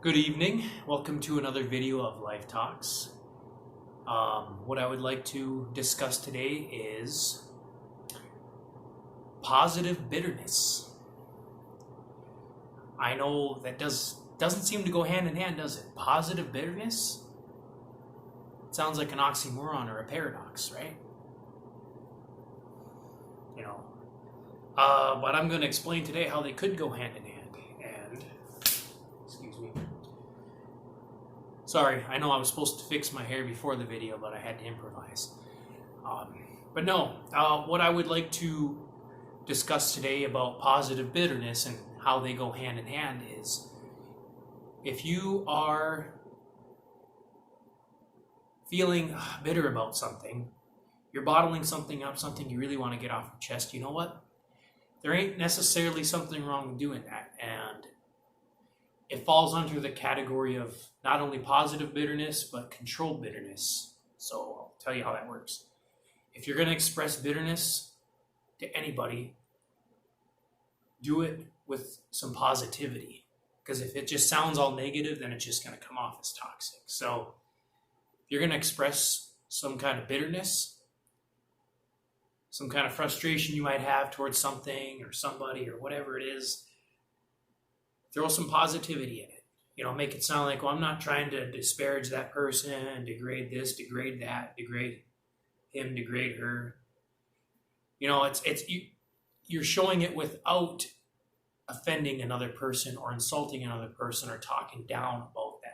Good evening. Welcome to another video of Life Talks. What I would like to discuss today is positive bitterness. I know that doesn't seem to go hand in hand, does it? Positive bitterness? It sounds like an oxymoron or a paradox, right? But I'm going to explain today how they could go hand in hand. And, excuse me. Sorry, I know I was supposed to fix my hair before the video, but I had to improvise. What I would like to discuss today about positive bitterness and how they go hand in hand is if you are feeling bitter about something, you're bottling something up, something you really want to get off your chest, you know what? There ain't necessarily something wrong with doing that. And it falls under the category of not only positive bitterness, but controlled bitterness. So I'll tell you how that works. If you're going to express bitterness to anybody, do it with some positivity. Because if it just sounds all negative, then it's just going to come off as toxic. So if you're going to express some kind of bitterness, some kind of frustration you might have towards something or somebody or whatever it is, throw some positivity in it. Make it sound like, well, I'm not trying to disparage that person, degrade this, degrade that, degrade him, degrade her. You're showing it without offending another person or insulting another person or talking down about them.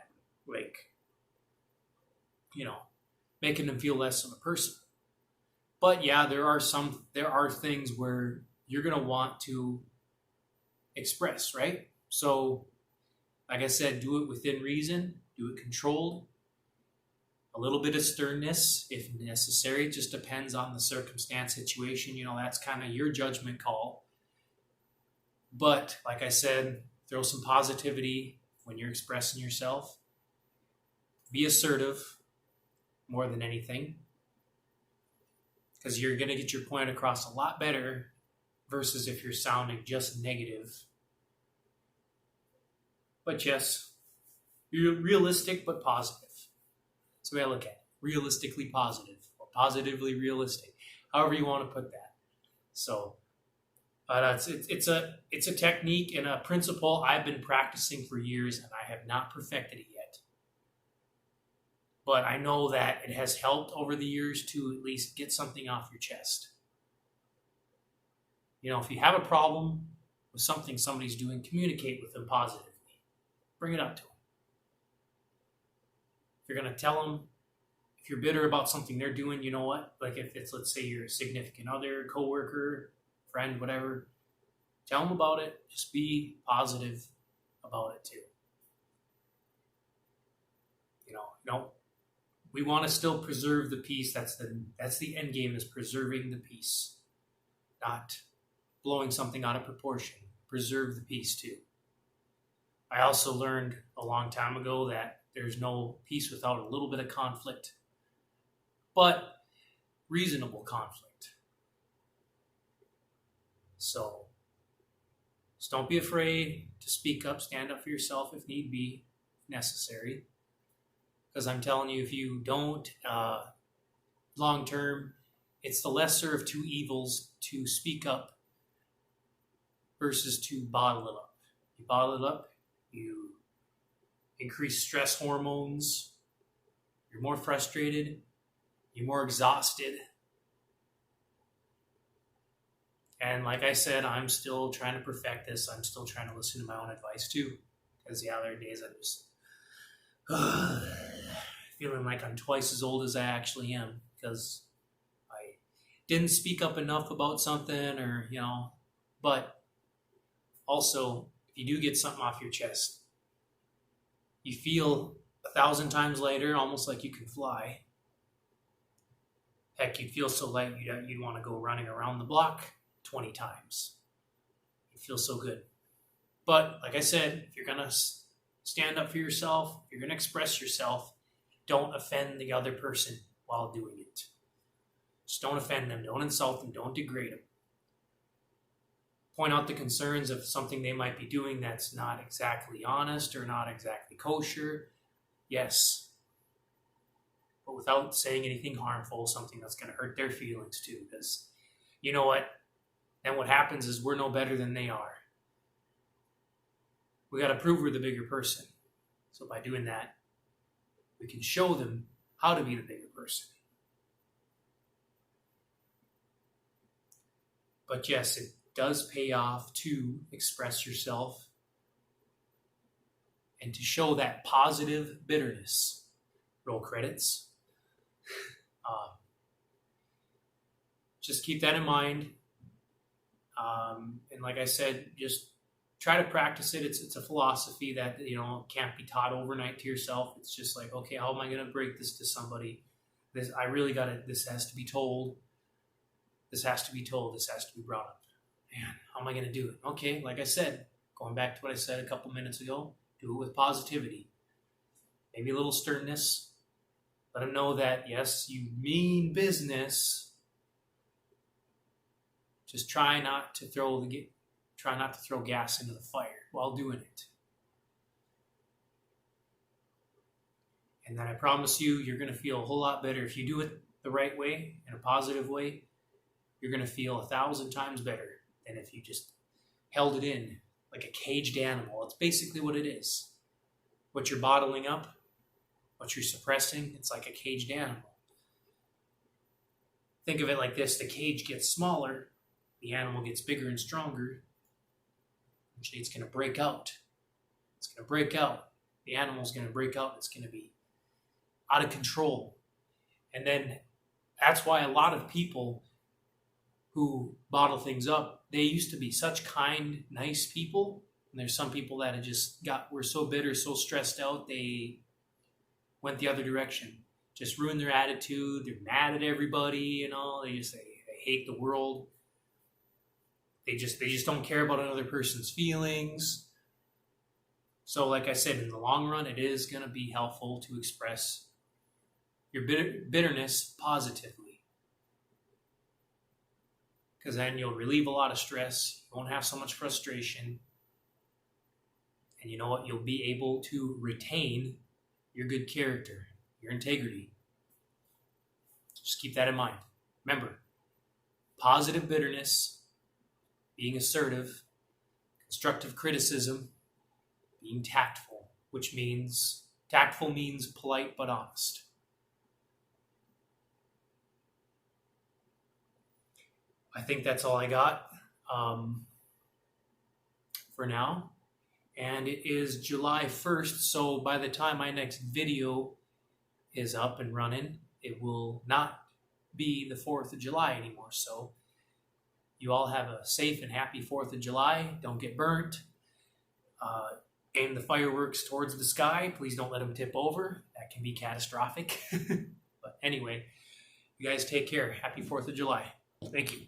Making them feel less of a person. But yeah, there are things where you're going to want to express, right? So, like I said, do it within reason, do it controlled. A little bit of sternness, if necessary. It just depends on the circumstance, situation. That's kind of your judgment call. But, like I said, throw some positivity when you're expressing yourself. Be assertive more than anything, because you're going to get your point across a lot better versus if you're sounding just negative. But yes, you're realistic but positive. That's the way I look at it. Realistically positive or positively realistic, however you want to put that. So, but it's a technique and a principle I've been practicing for years, and I have not perfected it yet. But I know that it has helped over the years to at least get something off your chest. If you have a problem with something somebody's doing, communicate with them positively. Bring it up to them. If you're going to tell them, if you're bitter about something they're doing, you know what? Like if it's, let's say, your significant other, coworker, friend, whatever, tell them about it. Just be positive about it too. We want to still preserve the peace. That's the end game, is preserving the peace, not blowing something out of proportion. Preserve the peace too. I also learned a long time ago that there's no peace without a little bit of conflict, but reasonable conflict. So just don't be afraid to speak up, stand up for yourself if need be, necessary. Because I'm telling you, if you don't, long term, it's the lesser of two evils to speak up versus to bottle it up. You bottle it up, you increase stress hormones, you're more frustrated, you're more exhausted. And like I said, I'm still trying to perfect this. I'm still trying to listen to my own advice too. Because the other days I just feeling like I'm twice as old as I actually am because I didn't speak up enough about something but also if you do get something off your chest, you feel 1,000 times later almost like you can fly. Heck, you'd feel so light you'd want to go running around the block 20 times. You feel so good. But like I said, if you're going to stand up for yourself, if you're going to express yourself, don't offend the other person while doing it. Just don't offend them. Don't insult them. Don't degrade them. point out the concerns of something they might be doing that's not exactly honest or not exactly kosher. Yes. But without saying anything harmful, something that's going to hurt their feelings too. Because you know what? And what happens is we're no better than they are. We got to prove we're the bigger person. So by doing that, we can show them how to be the bigger person. But yes, it does pay off to express yourself and to show that positive bitterness. Roll credits. Just keep that in mind. And like I said, just try to practice it. It's a philosophy that, can't be taught overnight to yourself. It's just like, okay, how am I going to break this to somebody? This has to be told. This has to be told. This has to be brought up. Man, how am I going to do it? Okay, like I said, going back to what I said a couple minutes ago, do it with positivity. Maybe a little sternness. Let them know that, yes, you mean business. Just try not to throw gas into the fire while doing it. And then I promise you, you're going to feel a whole lot better. If you do it the right way, in a positive way, you're going to feel 1,000 times better than if you just held it in like a caged animal. It's basically what it is. What you're bottling up, what you're suppressing, it's like a caged animal. Think of it like this. The cage gets smaller. The animal gets bigger and stronger. Eventually, it's going to break out. It's going to break out. The animal's going to break out. It's going to be out of control. And then that's why a lot of people who bottle things up, they used to be such kind, nice people. And there's some people that were so bitter, so stressed out, they went the other direction. Just ruined their attitude. They're mad at everybody, They hate the world. They just don't care about another person's feelings. So like I said, in the long run, it is going to be helpful to express your bitterness positively. Because then you'll relieve a lot of stress. You won't have so much frustration. And you know what? You'll be able to retain your good character, your integrity. Just keep that in mind. Remember, positive bitterness, being assertive, constructive criticism, being tactful, which means tactful means polite but honest. I think that's all I got for now. And it is July 1st, so by the time my next video is up and running, it will not be the 4th of July anymore. So you all have a safe and happy 4th of July. Don't get burnt. Aim the fireworks towards the sky. Please don't let them tip over. That can be catastrophic. But anyway, you guys take care. Happy 4th of July. Thank you.